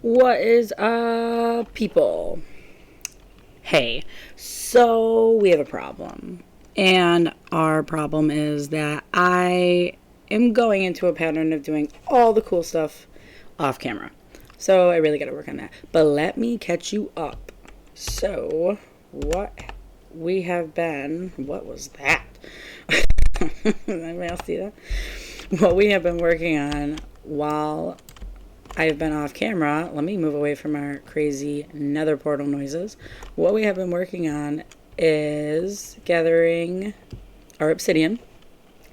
What is up, people? Hey, so we have a problem. And our problem is that I am going into a pattern of doing all the cool stuff off camera. So I really got to work on that. But let me catch you up. So, what was that? Anybody else see that? What we have been working on while I've been off camera, let me move away from our crazy Nether Portal noises. What we have been working on is gathering our obsidian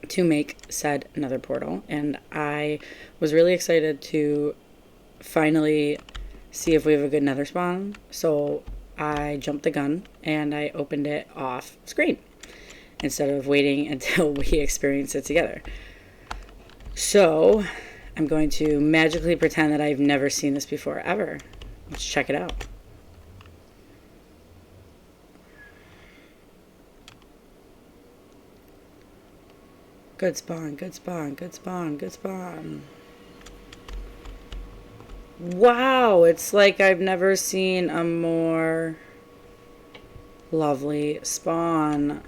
to make said Nether Portal. And I was really excited to finally see if we have a good Nether spawn. So I jumped the gun and I opened it off screen instead of waiting until we experience it together. So I'm going to magically pretend that I've never seen this before, ever. Let's check it out. Good spawn, good spawn, good spawn, good spawn. Wow, it's like I've never seen a more lovely spawn.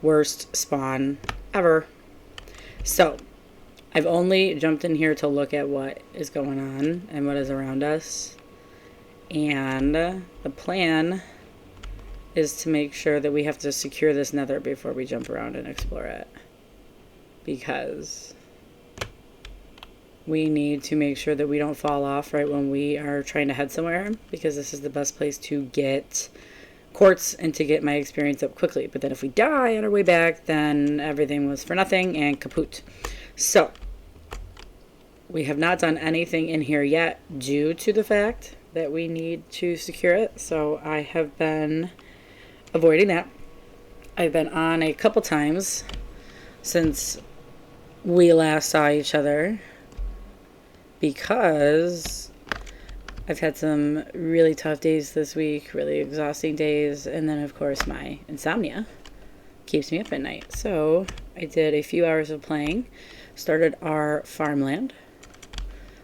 Worst spawn ever. So I've only jumped in here to look at what is going on and what is around us. And the plan is to make sure that we have to secure this nether before we jump around and explore it. Because we need to make sure that we don't fall off right when we are trying to head somewhere. Because this is the best place to get quartz and to get my experience up quickly. But then if we die on our way back, then everything was for nothing and kaput. So we have not done anything in here yet due to the fact that we need to secure it. So I have been avoiding that. I've been on a couple times since we last saw each other because I've had some really tough days this week, really exhausting days, and then of course my insomnia keeps me up at night. So I did a few hours of playing, started our farmland.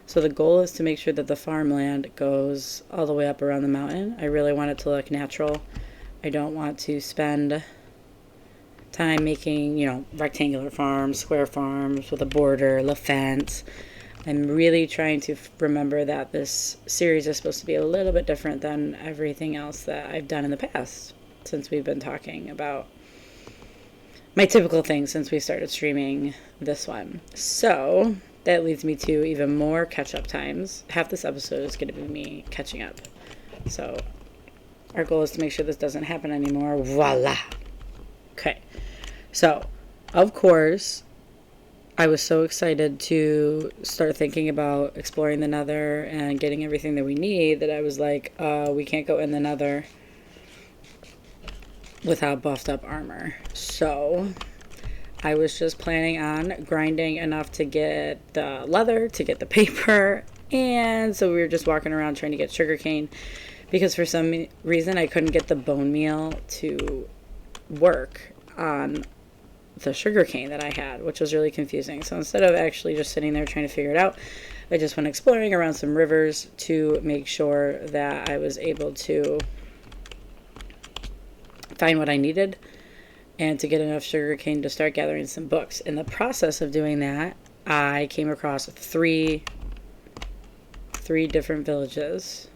So the goal is to make sure that the farmland goes all the way up around the mountain. I really want it to look natural. I don't want to spend time making, rectangular farms, square farms with a border, a fence. I'm really trying to remember that this series is supposed to be a little bit different than everything else that I've done in the past since we've been talking about my typical things since we started streaming this one. So that leads me to even more catch-up times. Half this episode is going to be me catching up. So our goal is to make sure this doesn't happen anymore. Voila. Okay. So, of course, I was so excited to start thinking about exploring the nether and getting everything that we need that I was like, we can't go in the nether without buffed up armor. So I was just planning on grinding enough to get the leather, to get the paper, and so we were just walking around trying to get sugarcane because for some reason I couldn't get the bone meal to work on the sugarcane that I had, which was really confusing. So instead of actually just sitting there trying to figure it out, I just went exploring around some rivers to make sure that I was able to find what I needed and to get enough sugarcane to start gathering some books. In the process of doing that, I came across three different villages.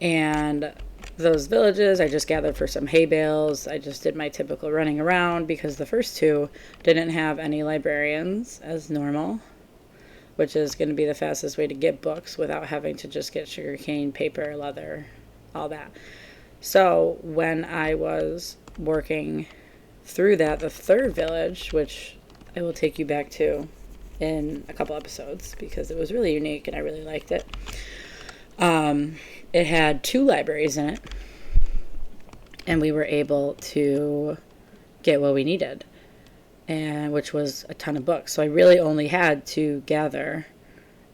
And those villages I just gathered for some hay bales. I just did my typical running around because the first two didn't have any librarians as normal, which is going to be the fastest way to get books without having to just get sugarcane, paper, leather, all that. So when I was working through that, the third village, which I will take you back to in a couple episodes because it was really unique and I really liked it. It had 2 libraries in it, and we were able to get what we needed, and which was a ton of books. So I really only had to gather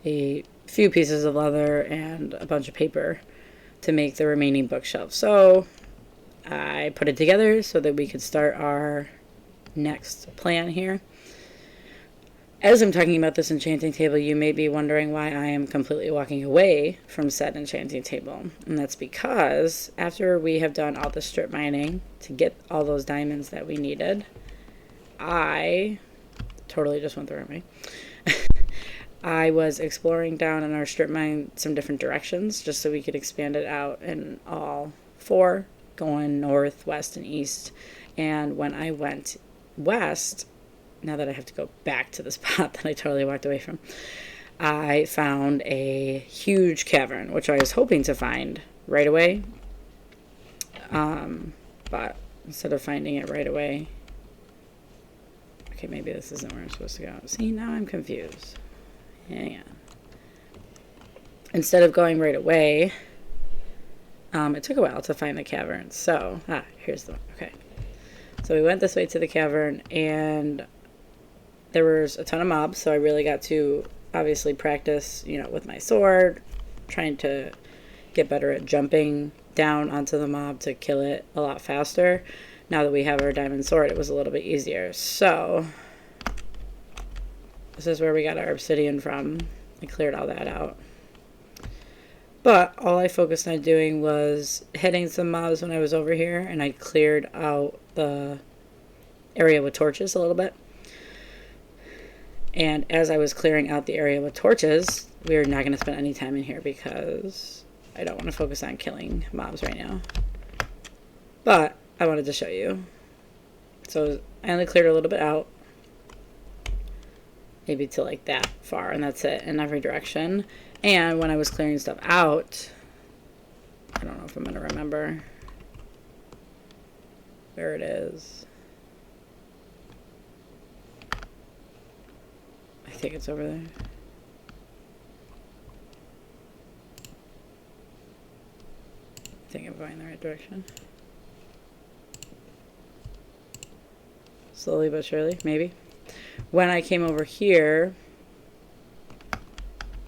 a few pieces of leather and a bunch of paper to make the remaining bookshelf. So I put it together so that we could start our next plan here. As I'm talking about this enchanting table, you may be wondering why I am completely walking away from said enchanting table. And that's because after we have done all the strip mining to get all those diamonds that we needed, I totally just went the wrong way. I was exploring down in our strip mine some different directions just so we could expand it out in all four, going north, west, and east. And when I went west, now that I have to go back to the spot that I totally walked away from, I found a huge cavern, which I was hoping to find right away. But instead of finding it right away, okay, maybe this isn't where I'm supposed to go. See, now I'm confused. Hang on. Instead of going right away, it took a while to find the cavern. So, here's the one. Okay. So we went this way to the cavern, and there was a ton of mobs, so I really got to obviously practice, with my sword, trying to get better at jumping down onto the mob to kill it a lot faster. Now that we have our diamond sword, it was a little bit easier. So this is where we got our obsidian from. I cleared all that out. But all I focused on doing was hitting some mobs when I was over here, and I cleared out the area with torches a little bit. And as I was clearing out the area with torches, we're not going to spend any time in here because I don't want to focus on killing mobs right now. But I wanted to show you. So I only cleared a little bit out. Maybe to like that far, and that's it in every direction. And when I was clearing stuff out, I don't know if I'm going to remember where it is. I think it's over there. I think I'm going in the right direction. Slowly but surely, maybe. When I came over here,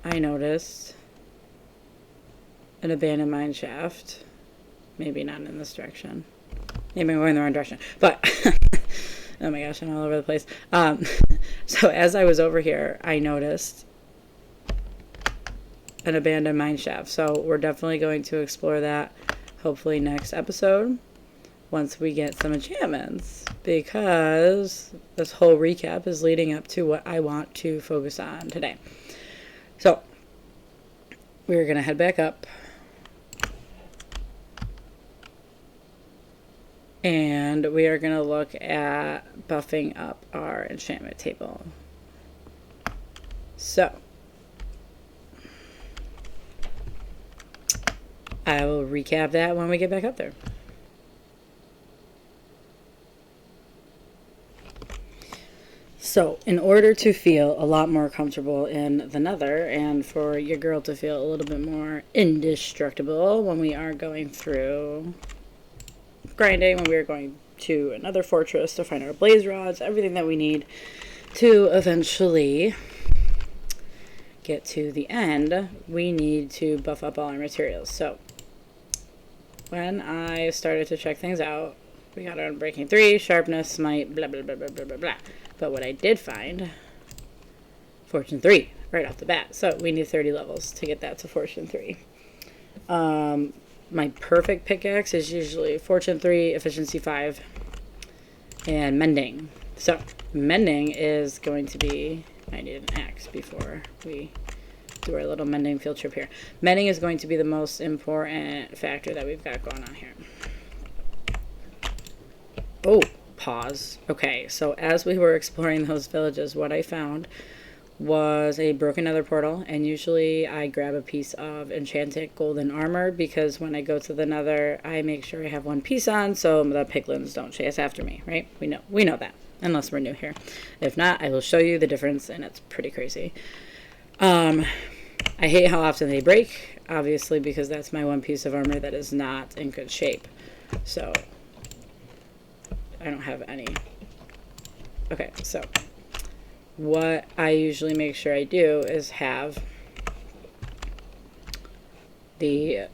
I noticed an abandoned mine shaft. Maybe not in this direction. Maybe I'm going in the wrong direction. But, oh my gosh, I'm all over the place. So as I was over here, I noticed an abandoned mine shaft. So we're definitely going to explore that hopefully next episode once we get some enchantments, because this whole recap is leading up to what I want to focus on today. So we're going to head back up and we are going to look at buffing up our enchantment table. So I will recap that when we get back up there. So in order to feel a lot more comfortable in the Nether, and for your girl to feel a little bit more indestructible when we are going through grinding, when we are going to another fortress to find our blaze rods, everything that we need to eventually get to the end, we need to buff up all our materials. So when I started to check things out, we got our Unbreaking 3, Sharpness, Smite, blah, blah, blah, blah, blah, blah, blah. But what I did find, Fortune 3, right off the bat. So we need 30 levels to get that to Fortune 3. My perfect pickaxe is usually Fortune 3, Efficiency 5, and Mending. So Mending is going to be, I need an axe before we do our little mending field trip here. Mending is going to be the most important factor that we've got going on here. Oh, pause. Okay, so as we were exploring those villages, what I found was a broken nether portal, and usually I grab a piece of enchanted golden armor because when I go to the nether, I make sure I have one piece on so the piglins don't chase after me, right? We know that, unless we're new here. If not, I will show you the difference, and it's pretty crazy. I hate how often they break, obviously, because that's my one piece of armor that is not in good shape. So I don't have any. Okay, so what I usually make sure I do is have the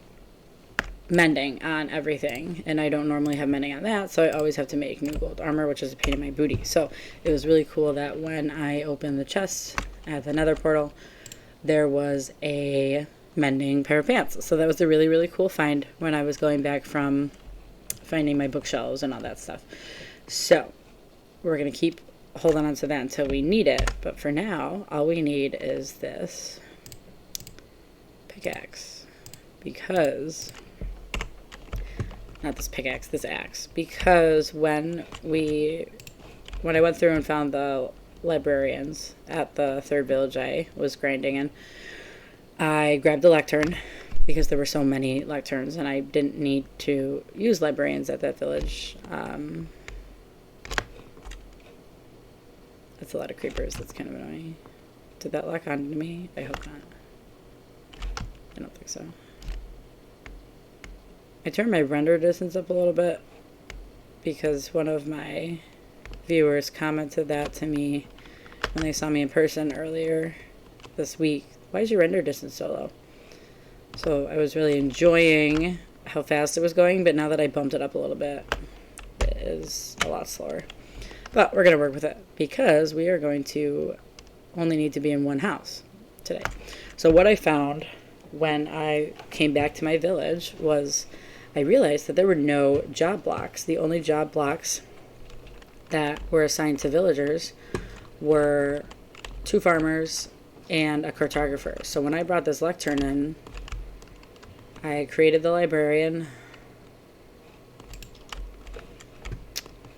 mending on everything, and I don't normally have mending on that, so I always have to make new gold armor, which is a pain in my booty. So it was really cool that when I opened the chest at the Nether Portal, there was a mending pair of pants. So that was a really, really cool find when I was going back from finding my bookshelves and all that stuff. So we're going to keep holding on to that until we need it, but for now, all we need is this pickaxe, because not this pickaxe, this axe, because when I went through and found the librarians at the third village I was grinding in, I grabbed a lectern because there were so many lecterns and I didn't need to use librarians at that village. That's a lot of creepers. That's kind of annoying. Did that lock onto me? I hope not. I don't think so. I turned my render distance up a little bit because one of my viewers commented that to me when they saw me in person earlier this week. Why is your render distance so low? So I was really enjoying how fast it was going, but now that I bumped it up a little bit, it is a lot slower. But we're going to work with it because we are going to only need to be in one house today. So what I found when I came back to my village was I realized that there were no job blocks. The only job blocks that were assigned to villagers were 2 farmers and a cartographer. So when I brought this lectern in, I created the librarian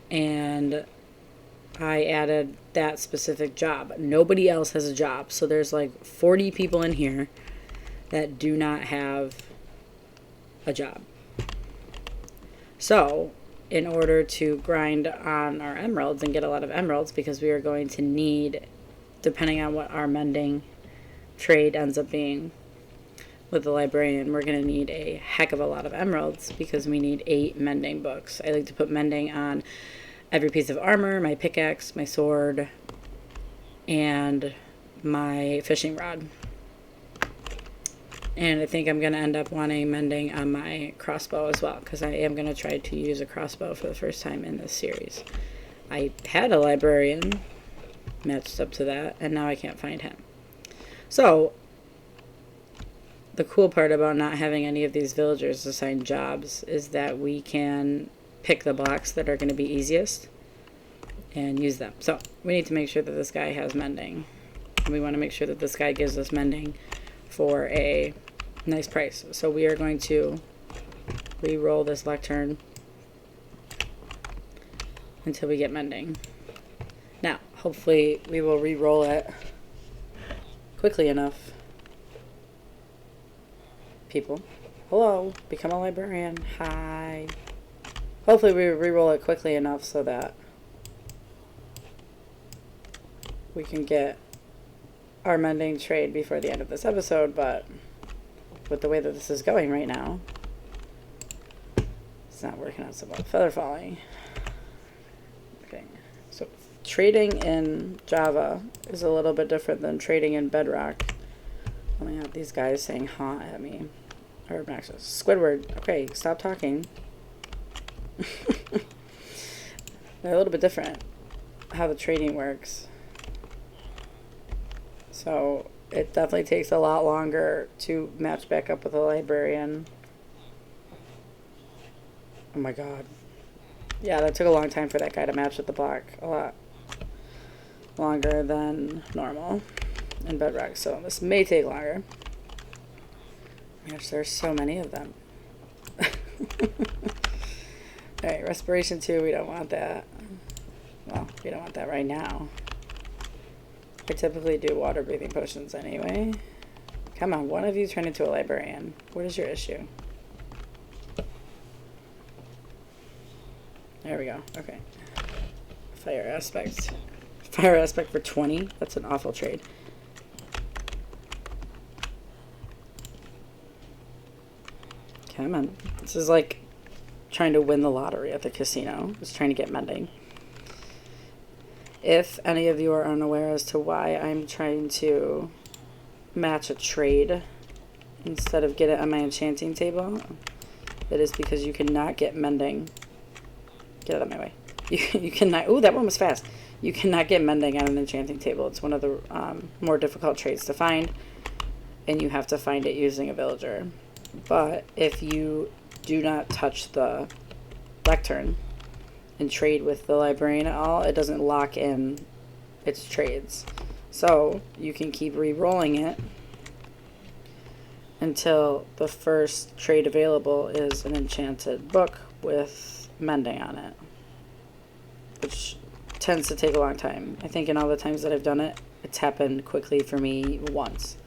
and I added that specific job. Nobody else has a job. So there's like 40 people in here that do not have a job. So in order to grind on our emeralds and get a lot of emeralds, because we are going to need, depending on what our mending trade ends up being with the librarian, we're going to need a heck of a lot of emeralds because we need 8 mending books. I like to put mending on every piece of armor, my pickaxe, my sword, and my fishing rod. And I think I'm going to end up wanting mending on my crossbow as well, because I am going to try to use a crossbow for the first time in this series. I had a librarian matched up to that, and now I can't find him. So the cool part about not having any of these villagers assigned jobs is that we can pick the blocks that are going to be easiest and use them. So we need to make sure that this guy has mending. And we want to make sure that this guy gives us mending for a nice price. So we are going to re-roll this lectern until we get mending. Now, hopefully we will re-roll it quickly enough. People, hello, become a librarian. Hi. Hopefully we re-roll it quickly enough so that we can get our mending trade before the end of this episode, but with the way that this is going right now, it's not working out so well. Feather falling. Okay, so trading in Java is a little bit different than trading in Bedrock. Oh my god, these guys saying huh at me. Or Maxis. Squidward, okay, stop talking. They're a little bit different how the trading works. So it definitely takes a lot longer to match back up with a librarian. Oh my god. Yeah, that took a long time for that guy to match with the block. A lot longer than normal in Bedrock. So this may take longer. Gosh, there's so many of them. Alright, respiration 2, we don't want that. Well, we don't want that right now. I typically do water breathing potions anyway. Come on, one of you turn into a librarian. What is your issue? There we go. Okay. Fire aspect. Fire aspect for 20? That's an awful trade. Come on. This is like trying to win the lottery at the casino. Just trying to get mending. If any of you are unaware as to why I'm trying to match a trade instead of get it on my enchanting table, That is because you cannot get mending. Get out of my way. You cannot. Ooh, that one was fast. You cannot get mending on an enchanting table. It's one of the more difficult trades to find, and you have to find it using a villager. But if you do not touch the lectern and trade with the librarian at all, it doesn't lock in its trades. So you can keep re-rolling it until the first trade available is an enchanted book with mending on it, which tends to take a long time. I think in all the times that I've done it, it's happened quickly for me once.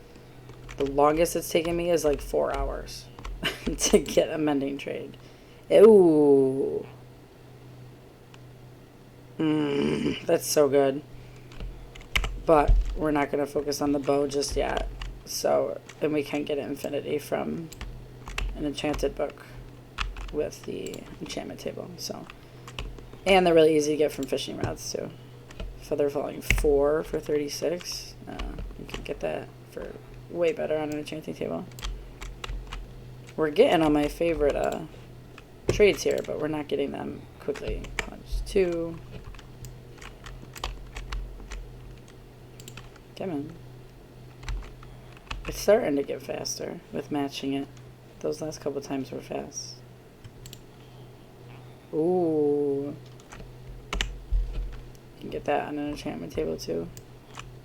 The longest it's taken me is like 4 hours to get a mending trade. Ooh. That's so good. But we're not going to focus on the bow just yet. So, and we can get infinity from an enchanted book with the enchantment table. So, and they're really easy to get from fishing rods too. Feather falling 4 for 36. You can get that for way better on an enchanting table. We're getting on my favorite trades here, but we're not getting them quickly. Punch 2. Come on. It's starting to get faster with matching it. Those last couple times were fast. Ooh. You can get that on an enchantment table too.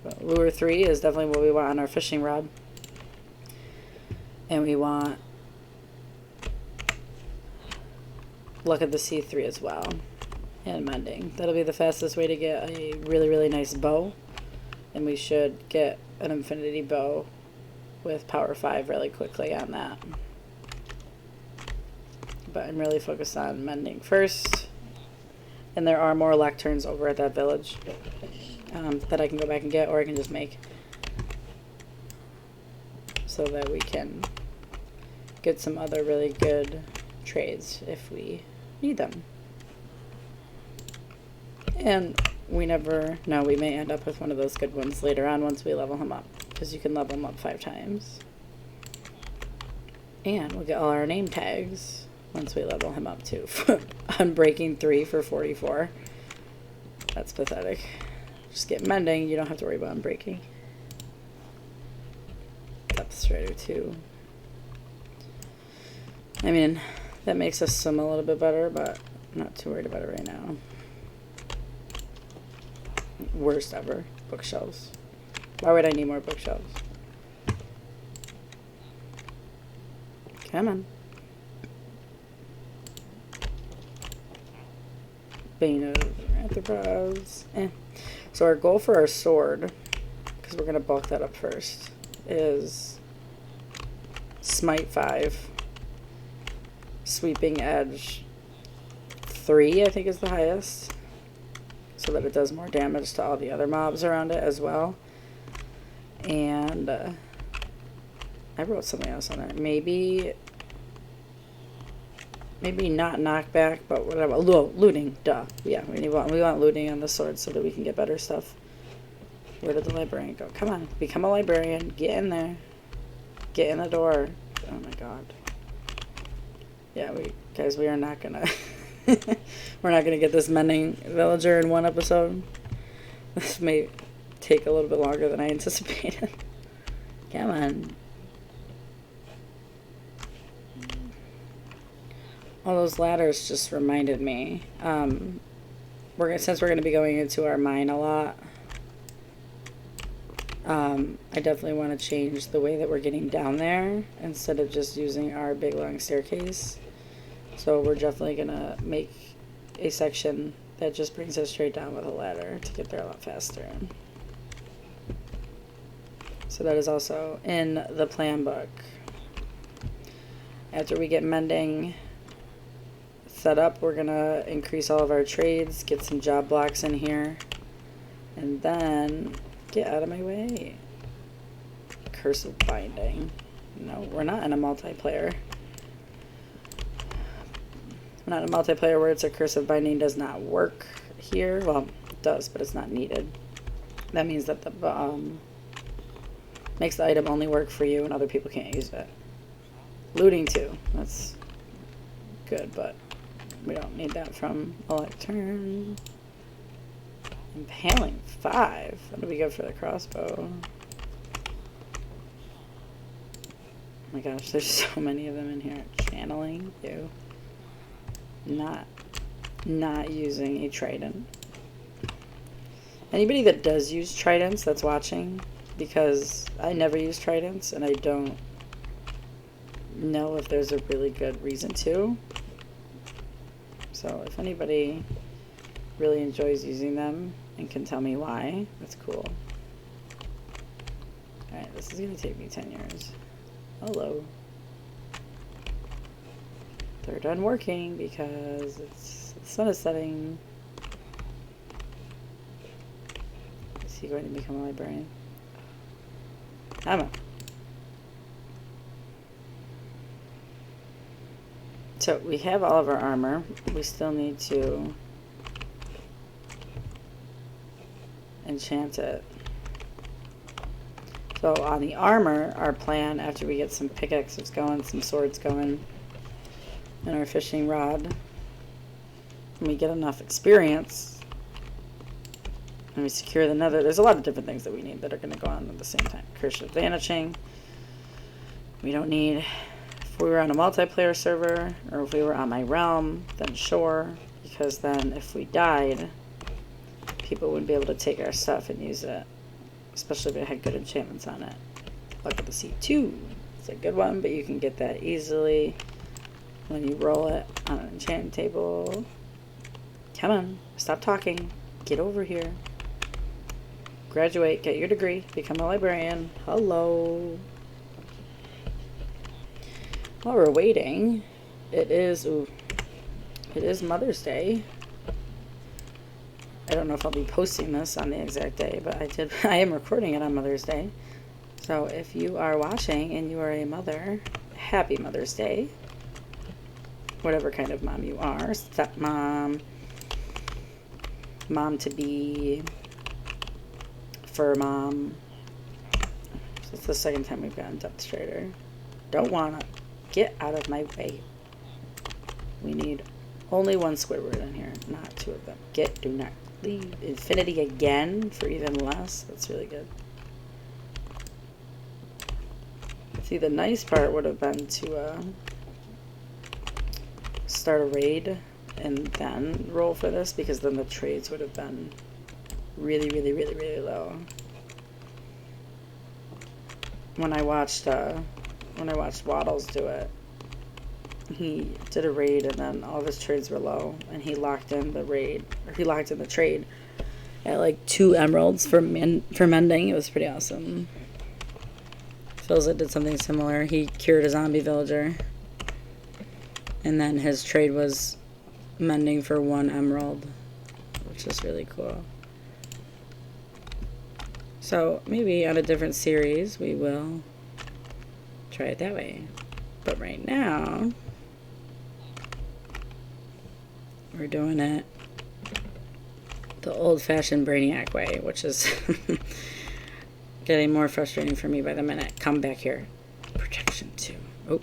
But lure 3 is definitely what we want on our fishing rod. And we want Luck of the Sea 3 as well. And mending. That'll be the fastest way to get a really, really nice bow. And we should get an infinity bow with power 5 really quickly on that. But I'm really focused on mending first. And there are more lecterns over at that village that I can go back and get, or I can just make, so that we can get some other really good trades if we need them. And we never know, we may end up with one of those good ones later on once we level him up, because you can level him up 5 times. And we'll get all our name tags once we level him up too. Unbreaking 3 for 44. That's pathetic. Just get mending, you don't have to worry about unbreaking. Depth strider 2. I mean, that makes us swim a little bit better, but I'm not too worried about it right now. Worst ever. Bookshelves. Why would I need more bookshelves? Come on. Bane of Arthropods. So our goal for our sword, because we're going to bulk that up first, is Smite 5. Sweeping Edge 3, I think is the highest. So that it does more damage to all the other mobs around it as well. And I wrote something else on there. Maybe not knockback, but whatever. Looting, duh. Yeah, we want looting on the sword so that we can get better stuff. Where did the librarian go? Come on, become a librarian. Get in there. Get in the door. Oh my god. Yeah, we are not gonna we're not gonna get this mending villager in one episode. This may take a little bit longer than I anticipated. Come on. All those ladders just reminded me. Since we're gonna be going into our mine a lot, I definitely want to change the way that we're getting down there instead of just using our big long staircase. So we're definitely gonna make a section that just brings us straight down with a ladder to get there a lot faster. So that is also in the plan book. After we get mending set up, we're gonna increase all of our trades, get some job blocks in here, and then get out of my way. Curse of Binding. No, we're not in a multiplayer. We're not in a multiplayer where it's a Curse of Binding does not work here. Well, it does, but it's not needed. That means that the makes the item only work for you and other people can't use it. Looting too. That's good, but we don't need that from Electurn. Impaling 5. That'll be good for the crossbow. Oh my gosh, there's so many of them in here. Channeling, ew. Not using a trident. Anybody that does use tridents that's watching, because I never use tridents and I don't know if there's a really good reason to. So if anybody really enjoys using them and can tell me why, that's cool. Alright, this is going to take me 10 years. Hello. They're done working because the sun is setting. Is he going to become a librarian? I'm up. So we have all of our armor. We still need to enchant it. So on the armor, our plan after we get some pickaxes going, some swords going, and our fishing rod, and we get enough experience, and we secure the nether. There's a lot of different things that we need that are going to go on at the same time. Curse of Vanishing. We don't need. If we were on a multiplayer server, or if we were on my realm, then sure, because then if we died, people wouldn't be able to take our stuff and use it, especially if it had good enchantments on it. Luck of the Sea 2. It's a good one, but you can get that easily when you roll it on an enchanting table. Come on, stop talking. Get over here. Graduate, get your degree, become a librarian. Hello. While we're waiting, it is Mother's Day. I don't know if I'll be posting this on the exact day, but I am recording it on Mother's Day. So if you are watching and you are a mother, happy Mother's Day. Whatever kind of mom you are, stepmom, mom-to-be, fur mom. So it's the second time we've gotten Depth Strider. Don't wanna get out of my way. We need only one Squidward in here, not two of them. Do not leave. Infinity again for even less. That's really good. See, the nice part would have been to start a raid and then roll for this, because then the trades would have been really, really, really, really low. When I watched Waddles do it, he did a raid and then all of his trades were low, and he locked in the raid, or he locked in the trade at like 2 emeralds for mending. It was pretty awesome. Feels did something similar. He cured a zombie villager, and then his trade was mending for 1 emerald, which is really cool. So maybe on a different series we will try it that way. But right now, we're doing it the old-fashioned Brainiac way, which is getting more frustrating for me by the minute. Come back here. Protection 2. Oh.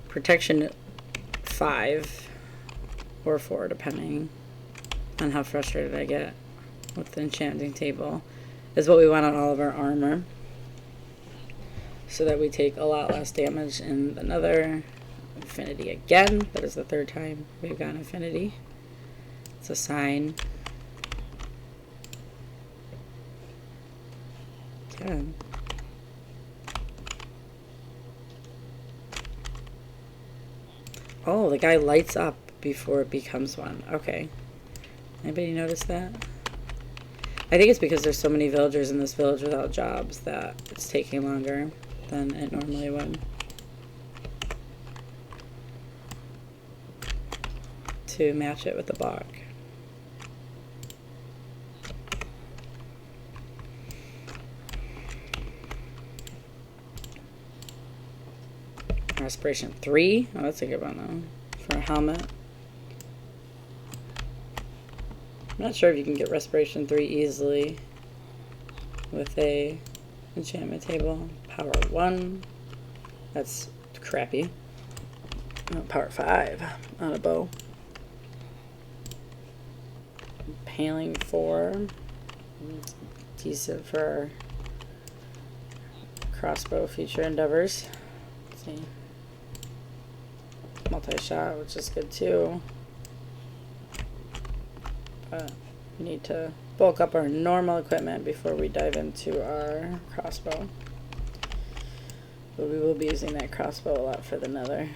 Protection 5 or 4, depending on how frustrated I get with the enchanting table, is what we want on all of our armor, so that we take a lot less damage in the nether. Infinity again. That is the 3rd time we've gotten infinity. It's a sign. Again. Oh, the guy lights up before it becomes one. Okay. Anybody notice that? I think it's because there's so many villagers in this village without jobs that it's taking longer than it normally would to match it with the block. Respiration 3. Oh, that's a good one though. For a helmet. I'm not sure if you can get Respiration 3 easily with a enchantment table. Power 1. That's crappy. Power 5 on a bow. Paling 4. Decent for crossbow future endeavors. Let's see. Multi-shot, which is good too. But we need to bulk up our normal equipment before we dive into our crossbow. But we will be using that crossbow a lot for the nether.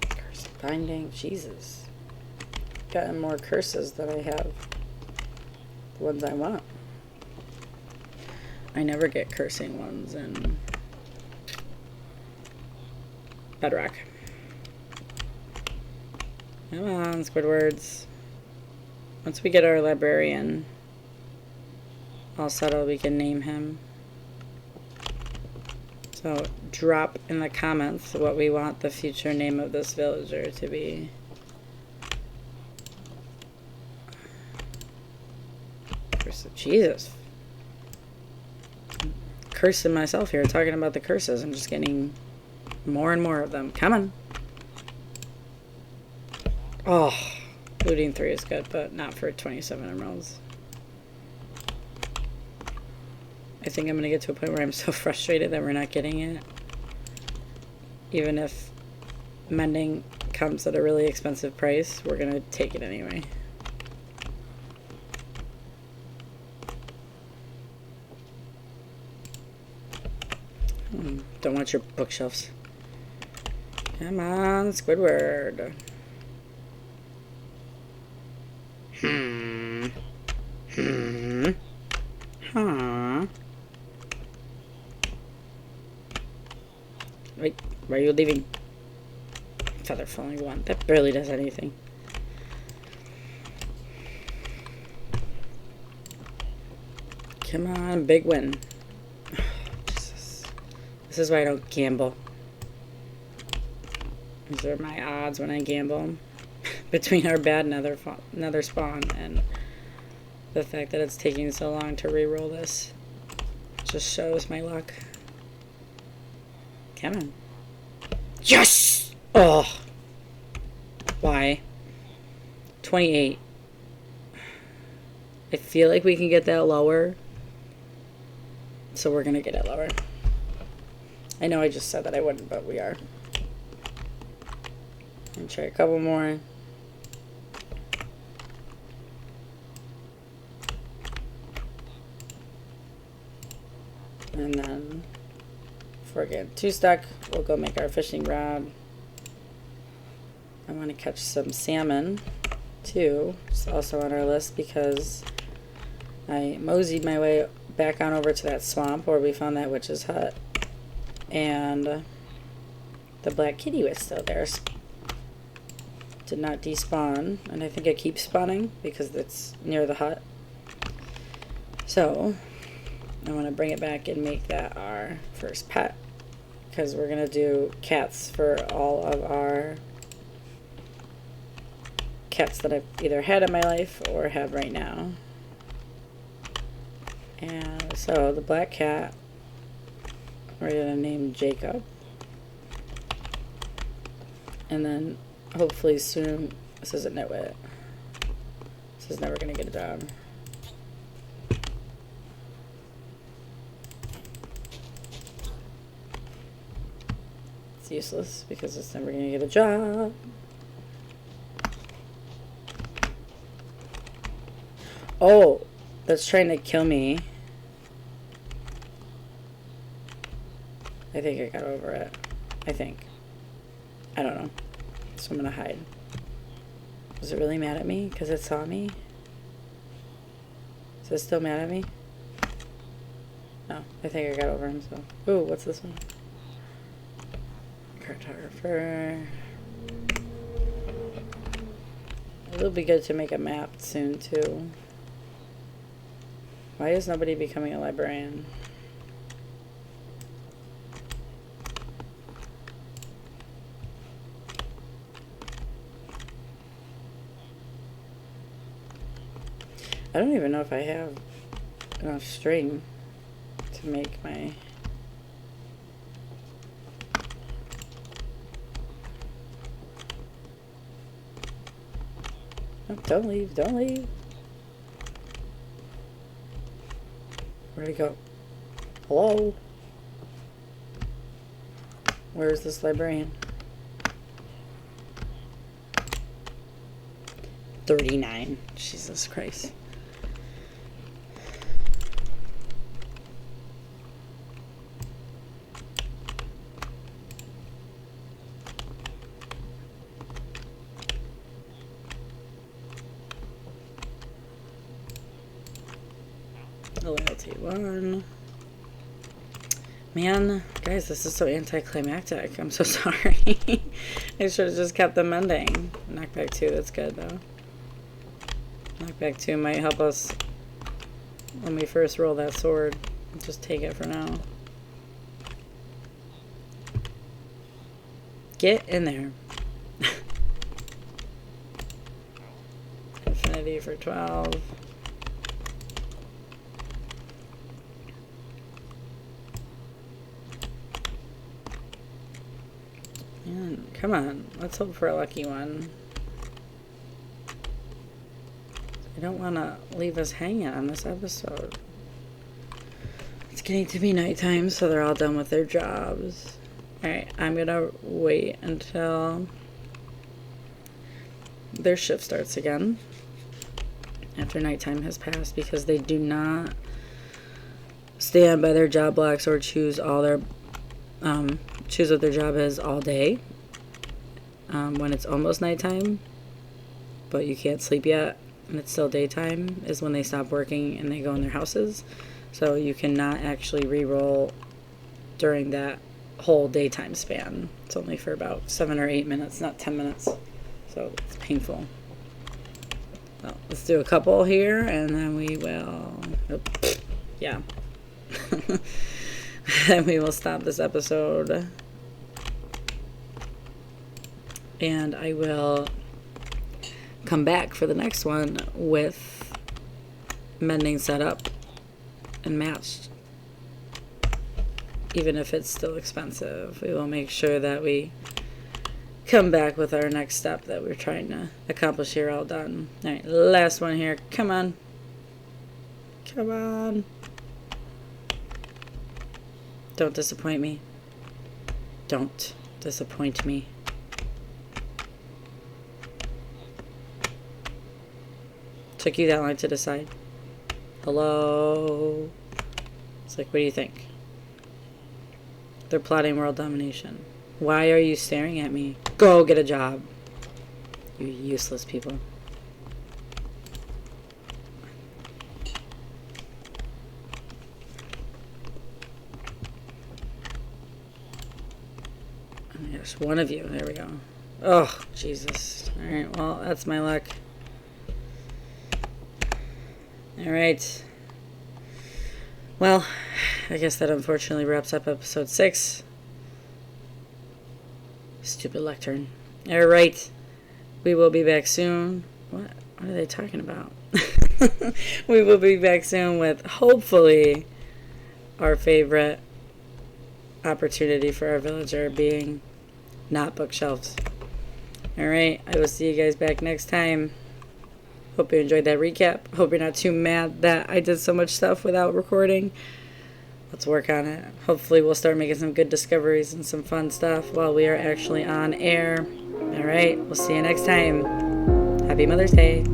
Curse binding, Jesus. Gotten more curses than I have the ones I want. I never get cursing ones in Bedrock. Come on, Squidwards. Once we get our librarian all settled, we can name him. So drop in the comments what we want the future name of this villager to be. Jesus. Cursing myself here, talking about the curses. I'm just getting more and more of them. Come on. Oh, looting 3 is good, but not for 27 emeralds. I think I'm going to get to a point where I'm so frustrated that we're not getting it. Even if mending comes at a really expensive price, we're going to take it anyway. Don't want your bookshelves. Come on, Squidward. Huh. Wait, why are you leaving? Feather falling 1. That barely does anything. Come on, big win. This is why I don't gamble. These are my odds when I gamble. Between our bad nether spawn and the fact that it's taking so long to re-roll this. Just shows my luck. Come on. Yes! Oh! Why? 28. I feel like we can get that lower. So we're gonna get it lower. I know I just said that I wouldn't, but we are. And try a couple more. And then, if we're getting too stuck, we'll go make our fishing rod. I want to catch some salmon, too. It's also on our list because I moseyed my way back on over to that swamp where we found that witch's hut. And the black kitty was still there. Did not despawn, and I think it keeps spawning because it's near the hut. So I want to bring it back and make that our first pet, because we're going to do cats for all of our cats that I've either had in my life or have right now. And so the black cat, we're going to name Jacob. And then hopefully soon, this isn't Nitwit. This is never going to get a job. It's useless because it's never going to get a job. Oh, that's trying to kill me. I think I got over it. I think. I don't know. So I'm going to hide. Was it really mad at me because it saw me? Is it still mad at me? No, I think I got over him, so. Ooh, what's this one? Cartographer. It'll be good to make a map soon, too. Why is nobody becoming a librarian? I don't even know if I have enough string to make my Don't leave. Don't leave. Where'd he go? Hello? Where's this librarian? 39. Jesus Christ. Loyalty 1. Man, guys, this is so anticlimactic. I'm so sorry. I should have just kept them ending. Knockback 2, that's good though. Knockback 2 might help us when we first roll that sword. I'll just take it for now. Get in there. Infinity for 12. And come on, let's hope for a lucky one. I don't want to leave us hanging on this episode. It's getting to be nighttime, so they're all done with their jobs. Alright, I'm going to wait until their shift starts again after nighttime has passed, because they do not stand by their job blocks or choose all their choose what their job is all day when it's almost nighttime but you can't sleep yet and it's still daytime is when they stop working and they go in their houses. So you cannot actually re-roll during that whole daytime span. It's only for about 7 or 8 minutes, not 10 minutes, so it's painful. Well, let's do a couple here and then we will yeah. And we will stop this episode. And I will come back for the next one with mending set up and matched. Even if it's still expensive, we will make sure that we come back with our next step that we're trying to accomplish here all done. Alright, last one here. Come on. Come on. Don't disappoint me. Don't disappoint me. Took you that long to decide. Hello? It's like, what do you think? They're plotting world domination. Why are you staring at me? Go get a job. You useless people. Yes, one of you. There we go. Oh, Jesus. Alright, well, that's my luck. Alright. Well, I guess that unfortunately wraps up episode 6. Stupid lectern. Alright. We will be back soon. What are they talking about? We will be back soon with, hopefully, our favorite opportunity for our villager being not bookshelves. Alright, I will see you guys back next time. Hope you enjoyed that recap. Hope you're not too mad that I did so much stuff without recording. Let's work on it. Hopefully we'll start making some good discoveries and some fun stuff while we are actually on air. Alright, we'll see you next time. Happy Mother's Day.